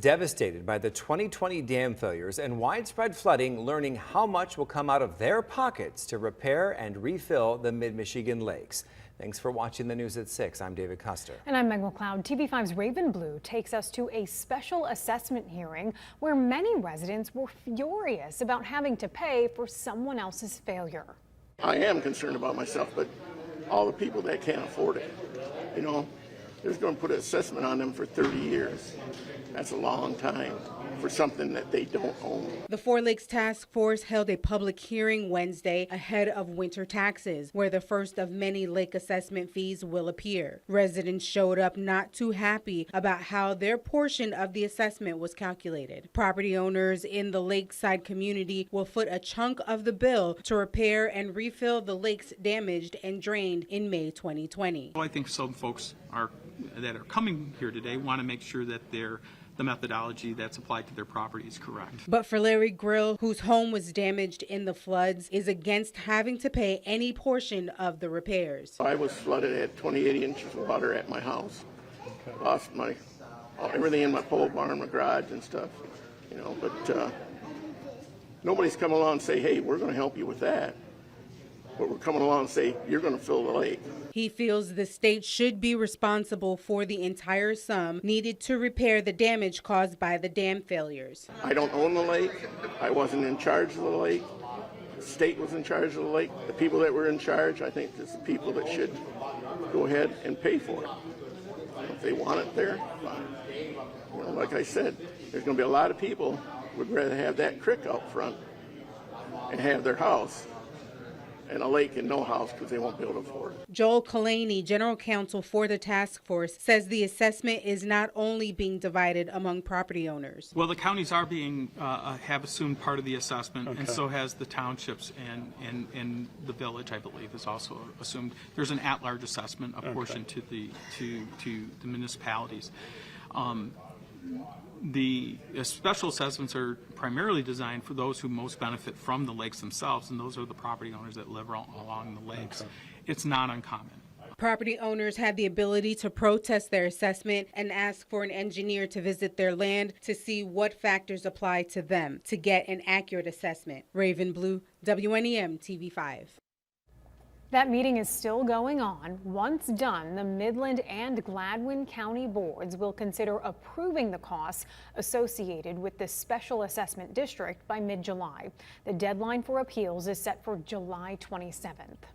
devastated by the 2020 dam failures and widespread flooding, learning how much will come out of their pockets to repair and refill the mid-Michigan lakes. Thanks for watching the news at 6. I'm David Custer. And I'm Meg McLeod. TV5's Raven Blue takes us to a special assessment hearing where many residents were furious about having to pay for someone else's failure. I am concerned about myself, but all the people that can't afford it, there's going to put an assessment on them for 30 years. That's a long time for something that they don't own. The Four Lakes Task Force held a public hearing Wednesday ahead of winter taxes, where the first of many lake assessment fees will appear. Residents showed up not too happy about how their portion of the assessment was calculated. Property owners in the lakeside community will foot a chunk of the bill to repair and refill the lakes damaged and drained in May 2020. I think some folks that are coming here today want to make sure that the methodology that's applied to their property is correct. But for Larry Grill, whose home was damaged in the floods, is against having to pay any portion of the repairs. I was flooded at 28 inches of water at my house. Lost everything in my pole barn, my garage and stuff, but nobody's come along and say, hey, we're going to help you with that. But we're coming along and say, you're going to fill the lake. He feels the state should be responsible for the entire sum needed to repair the damage caused by the dam failures. I don't own the lake. I wasn't in charge of the lake. The state was in charge of the lake. The people that were in charge, I think, is the people that should go ahead and pay for it. If they want it there, fine. Like I said, there's going to be a lot of people would rather have that creek out front and have their house and a lake and no house because they won't be able to afford it. Joel Kalani, general counsel for the task force, says the assessment is not only being divided among property owners. Well, the counties are have assumed part of the assessment, and so has the townships and the village, I believe, is also assumed. There's an at-large assessment apportioned to the municipalities. The special assessments are primarily designed for those who most benefit from the lakes themselves, and those are the property owners that live along the lakes. It's not uncommon. Property owners had the ability to protest their assessment and ask for an engineer to visit their land to see what factors apply to them to get an accurate assessment. Raven Blue, WNEM TV5. That meeting is still going on. Once done, the Midland and Gladwin County boards will consider approving the costs associated with the special assessment district by mid-July. The deadline for appeals is set for July 27th.